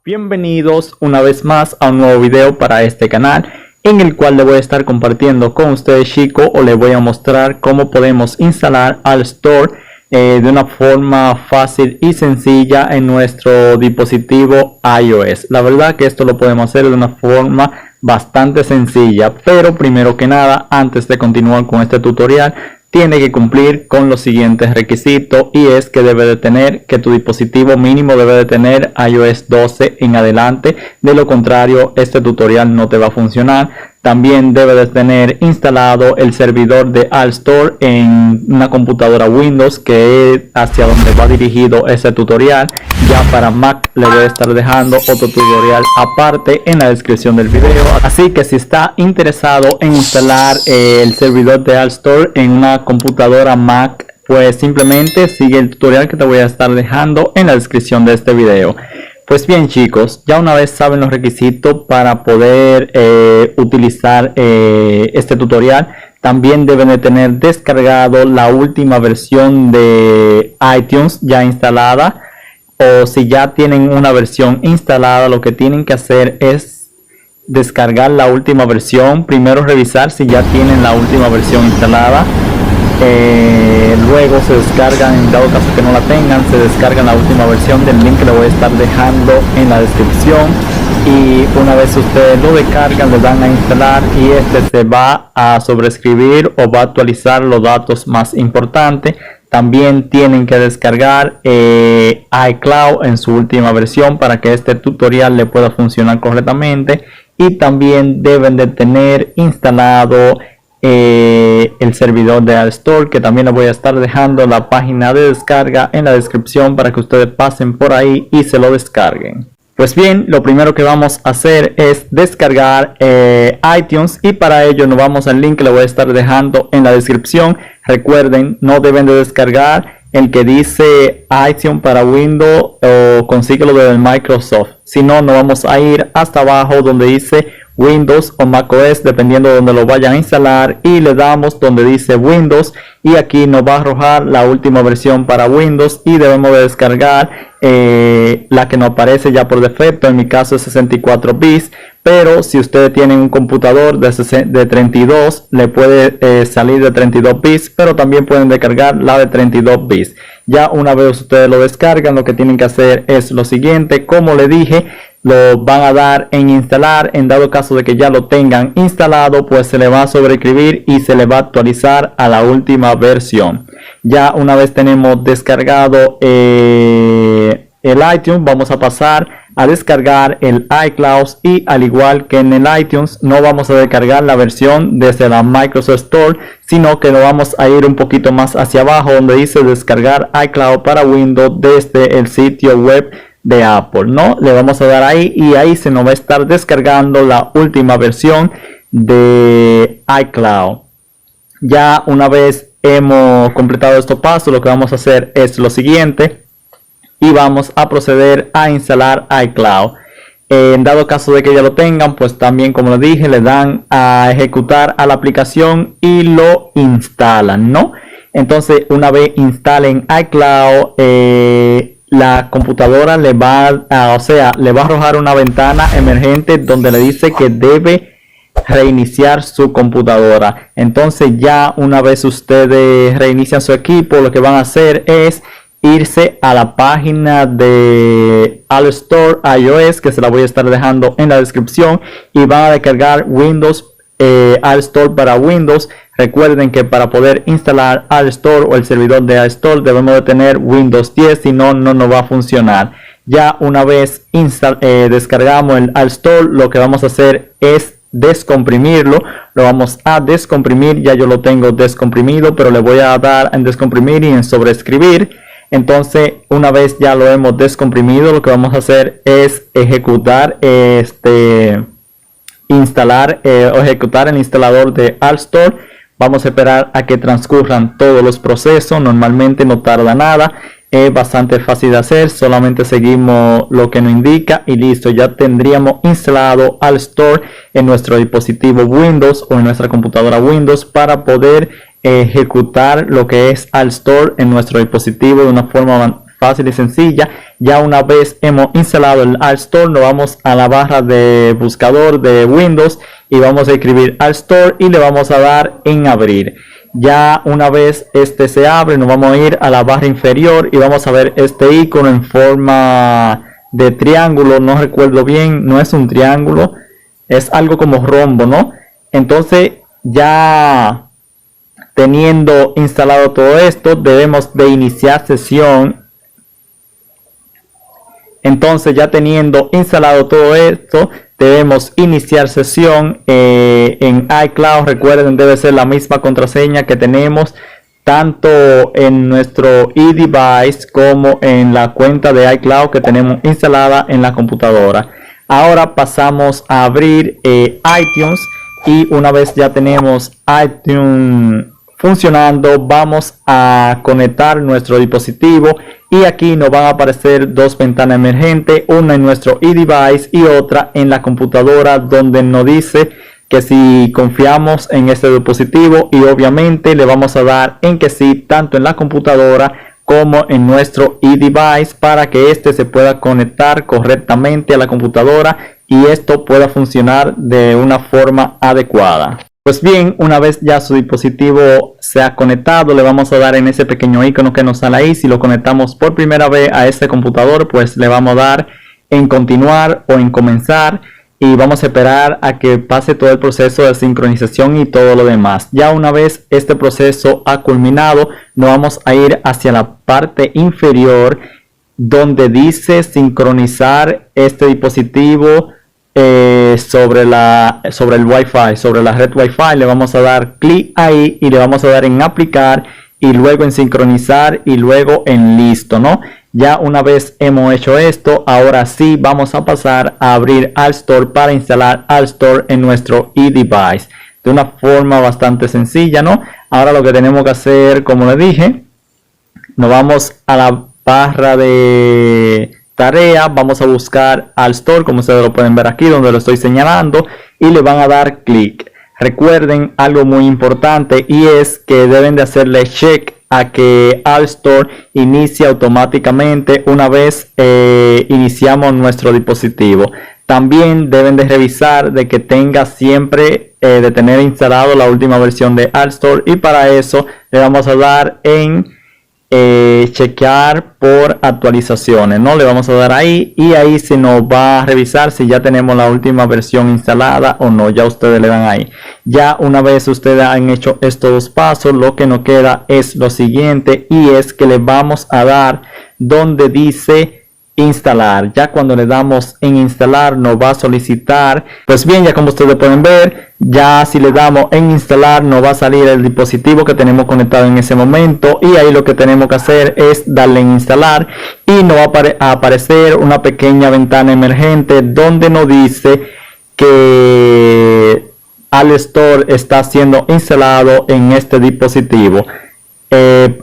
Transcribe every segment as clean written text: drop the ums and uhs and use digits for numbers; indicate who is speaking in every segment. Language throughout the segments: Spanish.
Speaker 1: Bienvenidos una vez más a un nuevo video para este canal, en el cual le voy a estar compartiendo con ustedes, chicos, o les voy a mostrar cómo podemos instalar Alstore de una forma fácil y sencilla en nuestro dispositivo iOS. La verdad que esto lo podemos hacer de una forma bastante sencilla, pero primero que nada, antes de continuar con este tutorial, tiene que cumplir con los siguientes requisitos, y es que debe de tener que tu dispositivo mínimo debe de tener iOS 12 en adelante. De lo contrario, este tutorial no te va a funcionar. También debe de tener instalado el servidor de Alstore en una computadora Windows, que es hacia donde va dirigido ese tutorial. Ya para Mac le voy a estar dejando otro tutorial aparte en la descripción del video. Así que si está interesado en instalar el servidor de Alstore en una computadora Mac, pues simplemente sigue el tutorial que te voy a estar dejando en la descripción de este video. Pues bien, chicos, ya una vez saben los requisitos para poder utilizar este tutorial, también deben de tener descargado la última versión de iTunes ya instalada. O si ya tienen una versión instalada, lo que tienen que hacer es descargar la última versión. Primero revisar si ya tienen la última versión instalada. Luego se descargan, en dado caso que no la tengan, se descargan la última versión del link que le voy a estar dejando en la descripción. Y una vez ustedes lo descargan, le dan a instalar, y este se va a sobreescribir o va a actualizar los datos más importantes. También tienen que descargar iCloud en su última versión para que este tutorial le pueda funcionar correctamente. Y también deben de tener instalado el servidor de Alstore, que también les voy a estar dejando la página de descarga en la descripción para que ustedes pasen por ahí y se lo descarguen. Pues bien, lo primero que vamos a hacer es descargar iTunes, y para ello nos vamos al link que le voy a estar dejando en la descripción. Recuerden, no deben de descargar el que dice iTunes para Windows o consíguelo desde Microsoft. Si no, nos vamos a ir hasta abajo donde dice Windows o macOS, dependiendo de donde lo vayan a instalar, y le damos donde dice Windows, y aquí nos va a arrojar la última versión para Windows, y debemos de descargar la que nos aparece ya por defecto. En mi caso es 64 bits, pero si ustedes tienen un computador de 32, le puede salir de 32 bits, pero también pueden descargar la de 32 bits. Ya una vez ustedes lo descargan, lo que tienen que hacer es lo siguiente. Como le dije, lo van a dar en instalar. En dado caso de que ya lo tengan instalado, pues se le va a sobreescribir y se le va a actualizar a la última versión. Ya una vez tenemos descargado el iTunes, vamos a pasar a descargar el iCloud, y al igual que en el iTunes, no vamos a descargar la versión desde la Microsoft Store, sino que nos vamos a ir un poquito más hacia abajo donde dice descargar iCloud para Windows desde el sitio web de Apple, ¿no? Le vamos a dar ahí, y ahí se nos va a estar descargando la última versión de iCloud. Ya una vez hemos completado estos pasos, lo que vamos a hacer es lo siguiente, y vamos a proceder a instalar iCloud. En dado caso de que ya lo tengan, pues también, como les dije, le dan a ejecutar a la aplicación y lo instalan, ¿no? Entonces, una vez instalen iCloud, la computadora le va a arrojar una ventana emergente donde le dice que debe reiniciar su computadora. Entonces, ya una vez ustedes reinician su equipo, lo que van a hacer es irse a la página de Alstore iOS, que se la voy a estar dejando en la descripción, y van a descargar Windows Alstore para Windows. Recuerden que para poder instalar Alstore o el servidor de Alstore debemos de tener Windows 10, si no, no nos va a funcionar. Ya una vez descargamos el Alstore, lo que vamos a hacer es descomprimirlo. Lo vamos a descomprimir. Ya yo lo tengo descomprimido, pero le voy a dar en descomprimir y en sobreescribir. Entonces, una vez ya lo hemos descomprimido, lo que vamos a hacer es ejecutar instalar o ejecutar el instalador de Alstore. Vamos a esperar a que transcurran todos los procesos. Normalmente no tarda nada. Es bastante fácil de hacer, solamente seguimos lo que nos indica y listo, ya tendríamos instalado AltStore en nuestro dispositivo Windows o en nuestra computadora Windows para poder ejecutar lo que es AltStore en nuestro dispositivo de una forma fácil y sencilla. Ya una vez hemos instalado el AltStore, nos vamos a la barra de buscador de Windows y vamos a escribir AltStore y le vamos a dar en abrir. Ya una vez este se abre, nos vamos a ir a la barra inferior y vamos a ver este icono en forma de triángulo. No recuerdo bien, no es un triángulo, es algo como rombo, ¿no? Entonces ya teniendo instalado todo esto, debemos de iniciar sesión. Entonces ya teniendo instalado todo esto, debemos iniciar sesión en iCloud. Recuerden, debe ser la misma contraseña que tenemos tanto en nuestro eDevice como en la cuenta de iCloud que tenemos instalada en la computadora. Ahora pasamos a abrir iTunes y una vez ya tenemos iTunes funcionando, vamos a conectar nuestro dispositivo y aquí nos van a aparecer dos ventanas emergentes, una en nuestro eDevice y otra en la computadora, donde nos dice que si confiamos en este dispositivo, y obviamente le vamos a dar en que sí, tanto en la computadora como en nuestro eDevice, para que este se pueda conectar correctamente a la computadora y esto pueda funcionar de una forma adecuada. Pues bien, una vez ya su dispositivo se ha conectado, le vamos a dar en ese pequeño icono que nos sale ahí. Si lo conectamos por primera vez a este computador, pues le vamos a dar en continuar o en comenzar y vamos a esperar a que pase todo el proceso de sincronización y todo lo demás. Ya una vez este proceso ha culminado, nos vamos a ir hacia la parte inferior donde dice sincronizar este dispositivo sobre el Wi-Fi, sobre la red Wi-Fi. Le vamos a dar clic ahí y le vamos a dar en aplicar y luego en sincronizar y luego en listo, ¿no? Ya una vez hemos hecho esto, ahora sí vamos a pasar a abrir AltStore para instalar AltStore en nuestro eDevice de una forma bastante sencilla, ¿no? Ahora lo que tenemos que hacer, como les dije, nos vamos a la barra de tarea, vamos a buscar AltStore, como ustedes lo pueden ver aquí donde lo estoy señalando, y le van a dar clic. Recuerden algo muy importante y es que deben de hacerle check a que AltStore inicie automáticamente una vez iniciamos nuestro dispositivo. También deben de revisar de que tenga siempre de tener instalado la última versión de AltStore, y para eso le vamos a dar en chequear por actualizaciones, ¿no? Le vamos a dar ahí y ahí se nos va a revisar si ya tenemos la última versión instalada o no. Ya ustedes le dan ahí. Ya una vez ustedes han hecho estos dos pasos, lo que nos queda es lo siguiente, y es que le vamos a dar donde dice instalar. Ya cuando le damos en instalar nos va a solicitar, pues bien, ya como ustedes pueden ver, ya si le damos en instalar nos va a salir el dispositivo que tenemos conectado en ese momento, y ahí lo que tenemos que hacer es darle en instalar y nos va a aparecer una pequeña ventana emergente donde nos dice que AltStore está siendo instalado en este dispositivo.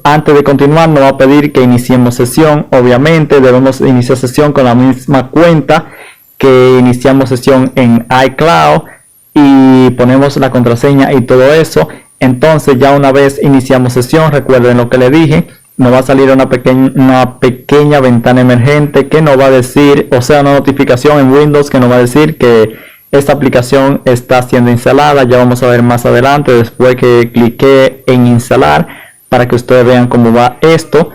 Speaker 1: Antes de continuar nos va a pedir que iniciemos sesión. Obviamente debemos iniciar sesión con la misma cuenta que iniciamos sesión en iCloud y ponemos la contraseña y todo eso. Entonces ya una vez iniciamos sesión, recuerden lo que le dije, nos va a salir una pequeña ventana emergente que nos va a decir, o sea, una notificación en Windows que nos va a decir que esta aplicación está siendo instalada. Ya vamos a ver más adelante después que clique en instalar, para que ustedes vean cómo va esto.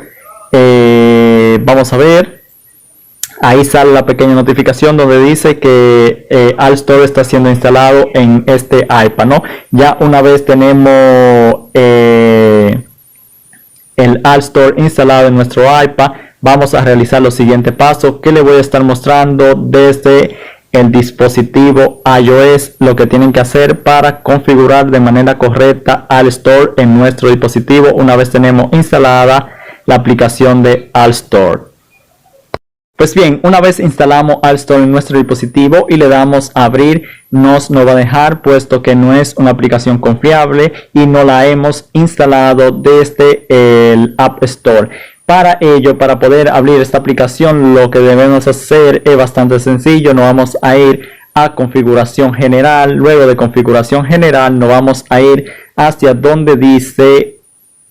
Speaker 1: Vamos a ver, ahí sale la pequeña notificación donde dice que AltStore está siendo instalado en este iPad, ¿no? Ya una vez tenemos el AltStore instalado en nuestro iPad, vamos a realizar los siguientes pasos que les voy a estar mostrando desde el dispositivo iOS, lo que tienen que hacer para configurar de manera correcta AltStore en nuestro dispositivo una vez tenemos instalada la aplicación de AltStore. Pues bien, una vez instalamos AltStore en nuestro dispositivo y le damos a abrir, nos va a dejar, puesto que no es una aplicación confiable y no la hemos instalado desde el App Store. Para ello, para poder abrir esta aplicación, lo que debemos hacer es bastante sencillo. Nos vamos a ir a configuración general. Luego de configuración general nos vamos a ir hacia donde dice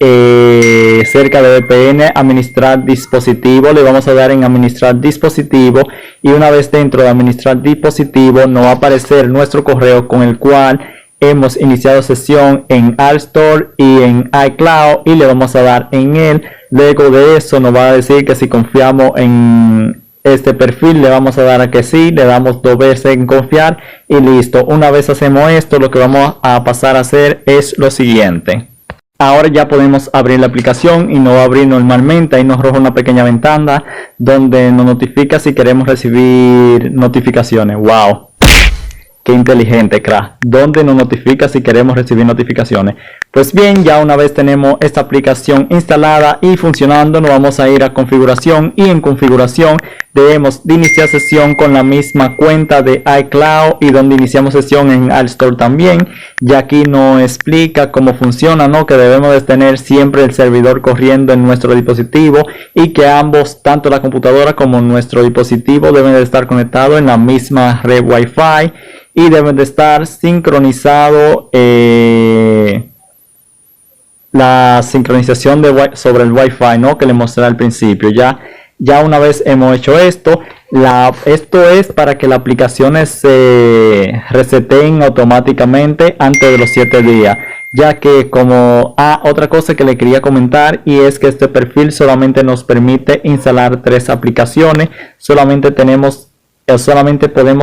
Speaker 1: cerca de VPN, administrar dispositivo. Le vamos a dar en administrar dispositivo, y una vez dentro de administrar dispositivo nos va a aparecer nuestro correo con el cual hemos iniciado sesión en AppStore y en iCloud, y le vamos a dar en él. Luego de eso nos va a decir que si confiamos en este perfil, le vamos a dar a que sí, le damos 2 veces en confiar y listo. Una vez hacemos esto, lo que vamos a pasar a hacer es lo siguiente. Ahora ya podemos abrir la aplicación y nos va a abrir normalmente. Ahí nos arroja una pequeña ventana donde nos notifica si queremos recibir notificaciones. ¡Wow! ¡Qué inteligente, crack! Donde nos notifica si queremos recibir notificaciones. Pues bien, ya una vez tenemos esta aplicación instalada y funcionando, nos vamos a ir a configuración, y en configuración debemos de iniciar sesión con la misma cuenta de iCloud y donde iniciamos sesión en AppStore también. Y aquí nos explica cómo funciona, ¿no? Que debemos de tener siempre el servidor corriendo en nuestro dispositivo y que ambos, tanto la computadora como nuestro dispositivo, deben de estar conectados en la misma red Wi-Fi y deben de estar sincronizado. La sincronización sobre el Wi-Fi, ¿no? Que le mostré al principio. Ya una vez hemos hecho esto, esto es para que las aplicaciones se reseten automáticamente antes de los 7 días. Ya que otra cosa que le quería comentar, y es que este perfil solamente nos permite instalar 3 aplicaciones. Solamente podemos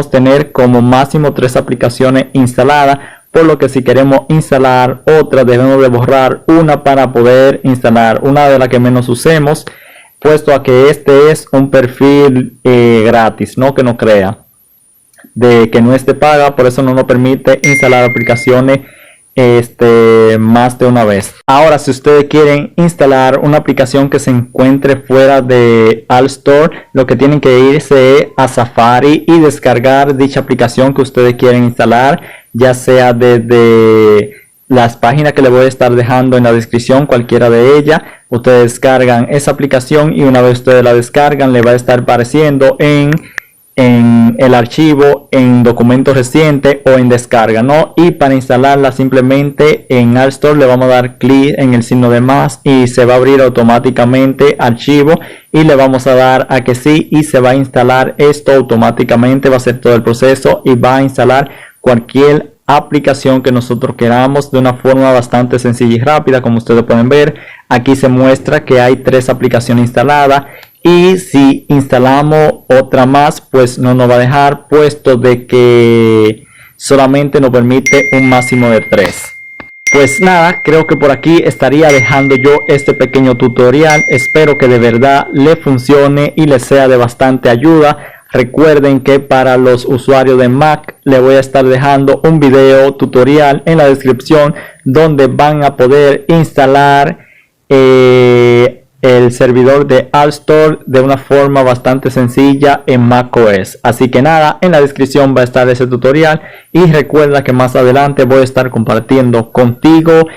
Speaker 1: tener como máximo 3 aplicaciones instaladas. Por lo que si queremos instalar otra, debemos de borrar una para poder instalar una de las que menos usemos, puesto a que este es un perfil gratis, no que no crea, de que no esté paga. Por eso no nos permite instalar aplicaciones más de una vez. Ahora, si ustedes quieren instalar una aplicación que se encuentre fuera de AppStore, lo que tienen que irse a Safari y descargar dicha aplicación que ustedes quieren instalar, ya sea desde las páginas que les voy a estar dejando en la descripción, cualquiera de ellas. Ustedes descargan esa aplicación y una vez ustedes la descargan, le va a estar apareciendo en el archivo, en documentos recientes o en descarga, ¿no? Y para instalarla, simplemente en AppStore le vamos a dar clic en el signo de más y se va a abrir automáticamente archivo, y le vamos a dar a que sí y se va a instalar esto automáticamente. Va a hacer todo el proceso y va a instalar cualquier aplicación que nosotros queramos de una forma bastante sencilla y rápida. Como ustedes pueden ver, aquí se muestra que hay 3 aplicaciones instaladas, y si instalamos otra más, pues no nos va a dejar, puesto de que solamente nos permite un máximo de 3. Pues nada, creo que por aquí estaría dejando yo este pequeño tutorial. Espero que de verdad le funcione y les sea de bastante ayuda. Recuerden que para los usuarios de Mac le voy a estar dejando un video tutorial en la descripción donde van a poder instalar el servidor de AppStore de una forma bastante sencilla en macOS. Así que nada, en la descripción va a estar ese tutorial, y recuerda que más adelante voy a estar compartiendo contigo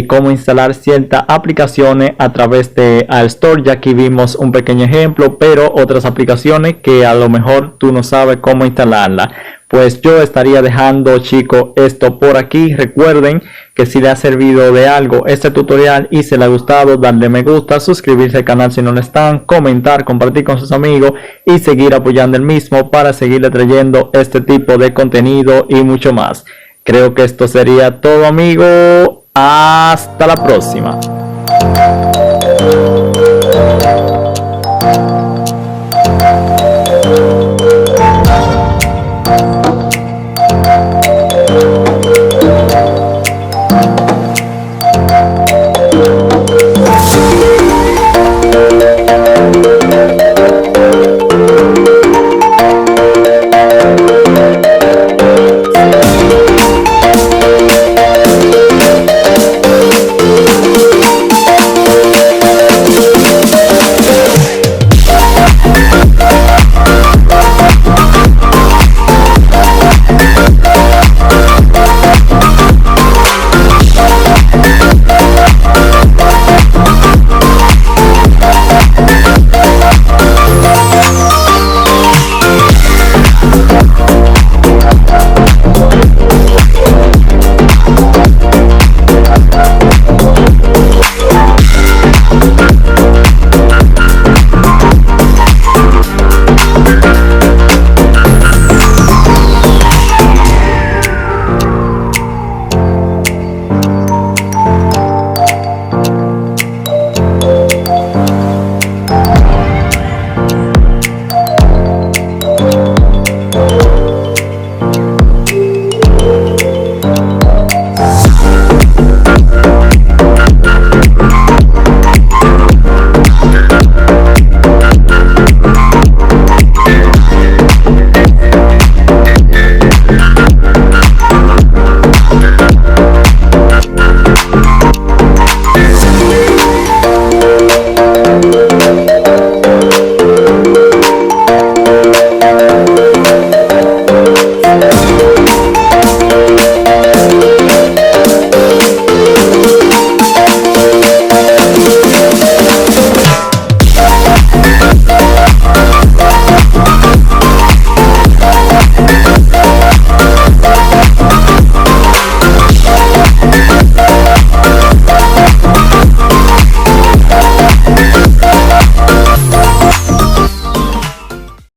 Speaker 1: cómo instalar ciertas aplicaciones a través de AppStore. Ya aquí vimos un pequeño ejemplo, pero otras aplicaciones que a lo mejor tú no sabes cómo instalarla, pues yo estaría dejando, chicos, esto por aquí. Recuerden que si le ha servido de algo este tutorial y se le ha gustado, darle me gusta, suscribirse al canal si no lo están, comentar, compartir con sus amigos y seguir apoyando el mismo para seguirle trayendo este tipo de contenido y mucho más. Creo que esto sería todo, amigo. Hasta la próxima.